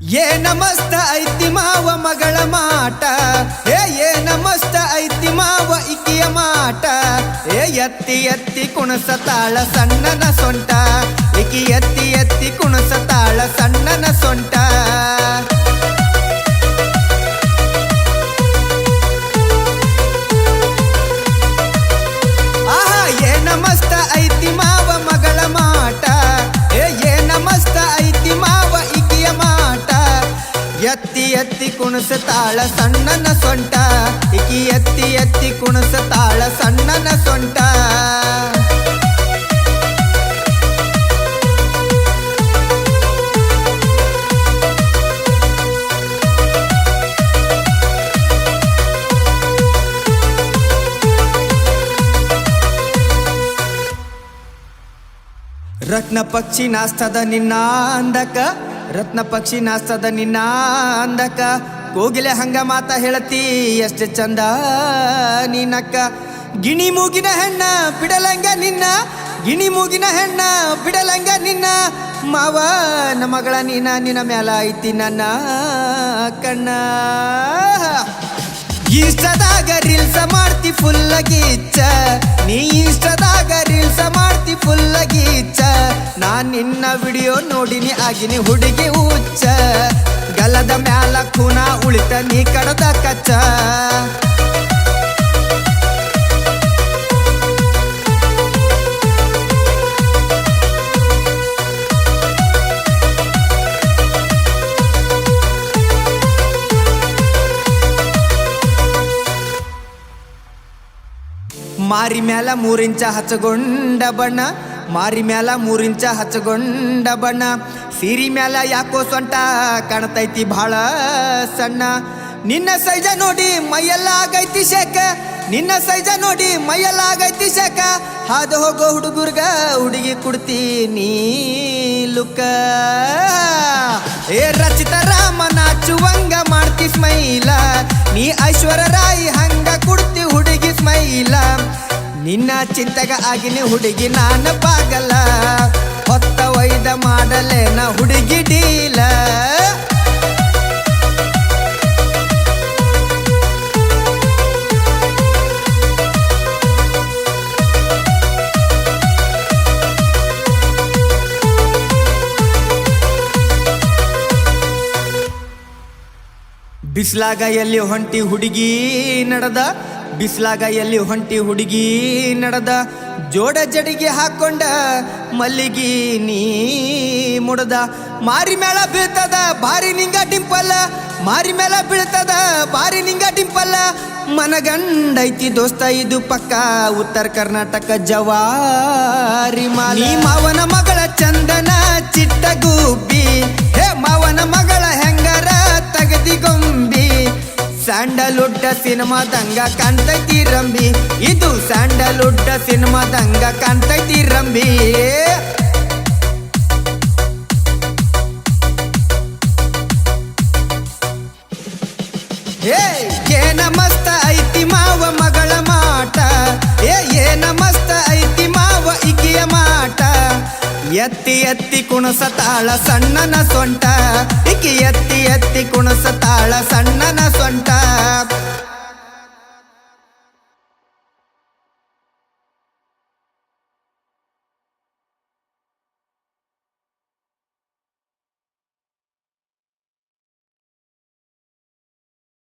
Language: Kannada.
ಏನ ಮಸ್ತ ಐತಿ ಮಾವ ಮಗಳ ಮಾಟ ಏನ ಮಸ್ತ ಐತಿ ಮಾವ ಇಕಿಯ ಮಾಟ ಎತ್ತಿ ಎತ್ತಿ ಕುಣಸತಾಳ ಸಣ್ಣನ ಸೊಂಟ ಇಕಿ ಎತ್ತಿ ಎತ್ತಿ ಕುಣಸತಾಳ ಸಣ್ಣನ ಸೊಂಟ ಆಹಾ ಏನ ಮಸ್ತ ಐತಿ ಮಾವ ಮಗಳ ಮಾಟ ಏನ ಮಸ್ತ ಐತಿ ಮಾವ ಇಕಿಯ ಮಾಟ ಎತ್ತಿ ಎತ್ತಿ ಕುಣಸತಾಳ ಸಣ್ಣನ ಸೊಂಟ ಇಕಿ ಎತ್ತಿ ಎತ್ತಿ ಕುಣಸತಾಳ ಸಣ್ಣನ ಸೊಂಟ ರತ್ನ ಪಕ್ಷಿ ನಾಸ್ತದ ನಿನ್ನ ಅಂದಕ ರತ್ನ ಪಕ್ಷಿ ನಾಸ್ತದ ನಿನ್ನ ಅಂದಕ ಕೋಗಿಲೆ ಹಂಗ ಮಾತ ಹೇಳತಿ ಎಷ್ಟು ಚಂದ ನೀನಕ್ಕ ಗಿಣಿ ಮೂಗಿನ ಹೆಣ್ಣ ಬಿಡಲಂಗ ನಿನ್ನ ಗಿಣಿ ಮೂಗಿನ ಹೆಣ್ಣ ಬಿಡಲಂಗ ನಿನ್ನ ಮಾವ ಮಗಳ ನೀನ ನಿನ್ನ ಮ್ಯಾಲ ಐತಿ ನನ್ನ ಕಣ್ಣ ಇನ್ಸ್ಟಾದಾಗ ರೀಲ್ಸ ಮಾಡ್ತಿ ಫುಲ್ಲ ಗೀಚ್ಚ ನೀ ಇನ್ಸ್ಟಾದಾಗ ರೀಲ್ಸ ಮಾಡ್ತಿ ಫುಲ್ಲ ಗೀಚ್ಚ ನಾನ್ ನಿನ್ನ ವಿಡಿಯೋ ನೋಡಿನಿ ಆಗಿನಿ ಹುಡುಗಿ ಹುಚ್ಚ ಗಲದ ಮ್ಯಾಲ ಖೂನ ಉಳಿತ ನೀ ಕಡದ ಕಚ್ಚ ಮಾರಿ ಮ್ಯಾಲ 3 ಇಂಚ ಹಚ್ಚಗೊಂಡ ಬಣ್ಣ ಮಾರಿ ಮ್ಯಾಲ 3 ಇಂಚ ಹಚ್ಚಗೊಂಡ ಬಣ್ಣ ಸೀರಿ ಮ್ಯಾಲ ಯಾಕೋ ಸೊಂಟ ಕಾಣ್ತೈತಿ ಭಾಳ ಸಣ್ಣ ನಿನ್ನ ಸೈಜ ನೋಡಿ ಮೈಯೆಲ್ಲ ಆಗೈತಿ ಶೇಕ ನಿನ್ನ ಸೈಜ ನೋಡಿ ಮೈಯೆಲ್ಲ ಆಗೈತಿ ಶೇಕ ಹಾದು ಹೋಗೋ ಹುಡುಗರ್ಗ ಹುಡುಗಿ ಕೊಡ್ತೀನಿ ಲುಕ್ಕ ರಚಿತ ರಾಮ ನಾಚುವಂಗ ಮಾಡ್ತಿ ಸ್ಮೈಲ ನೀ ಐಶ್ವರ್ಯ ರಾಯಿ ಹಂಗ ಕೊಡ್ತಿ ಹುಡುಗಿ ಸ್ಮೈಲ ನಿನ್ನ ಚಿಂತೆಗ ಆಗಿನಿ ಹುಡುಗಿ ನಾನು ಪಾಗಲ್ಲ ಹೊತ್ತ ವೈದ ಮಾಡಲೇನ ಹುಡುಗಿ ಡೀಲ ಬಿಸ್ಲಾಗ ಎಲ್ಲಿ ಹೊಂಟಿ ಹುಡುಗಿ ನಡೆದ ಬಿಸ್ಲಾಗ ಎಲ್ಲಿ ಹೊಂಟಿ ಹುಡುಗಿ ನಡೆದ ಜೋಡ ಜಡಿಗೆ ಹಾಕೊಂಡ ಮಲ್ಲಿಗಿ ನೀ ಮುಡದ ಮಾರಿ ಮೇಳ ಬೀಳ್ತದ ಬಾರಿ ನಿಂಗ ಡಿಂಪಲ್ಲ ಮಾರಿ ಮೇಳ ಬೀಳ್ತದ ಬಾರಿ ನಿಂಗ ಡಿಂಪಲ್ಲ ಮನಗಂಡೈತಿ ದೋಸ್ತ ಇದು ಪಕ್ಕ ಉತ್ತರ ಕರ್ನಾಟಕ ಜವಾರಿ ಮಾಲಿ ಮಾವನ ಮಗಳ ಚಂದನ ಚಿಟ್ಟಗುಬ್ಬಿ ಹೇ ಮಾವನ ಮಗಳ ಹೆಂಗರ ತಗದಿ ಗೊಂಬಿ ಸ್ಯಾಂಡಲ್ವುಡ್ ಸಿನಿಮಾದಂಗ ಕಾಣ್ತೈತಿ ರಂಬಿ ಇದು ಸ್ಯಾಂಡಲ್ವುಡ್ ಸಿನಿಮಾದಂಗ ಕಾಣ್ತೈತಿ ರಂಬಿ ಏನ ಮಸ್ತ ಐತಿ ಮಾವ ಮಗಳ ಮಾಟ ಏನ ಮಸ್ತ ಐತಿ ಮಾವ ಇಕಿಯ ಮಾಟ ಎತ್ತಿ ಎತ್ತಿ ಕುಣಸತಾಳ ಸಣ್ಣನ ಸೊಂಟ ಇಕಿ ಎತ್ತಿ ಎತ್ತಿ ಕುಣಸತಾಳ ಸಣ್ಣನ ಸೊಂಟ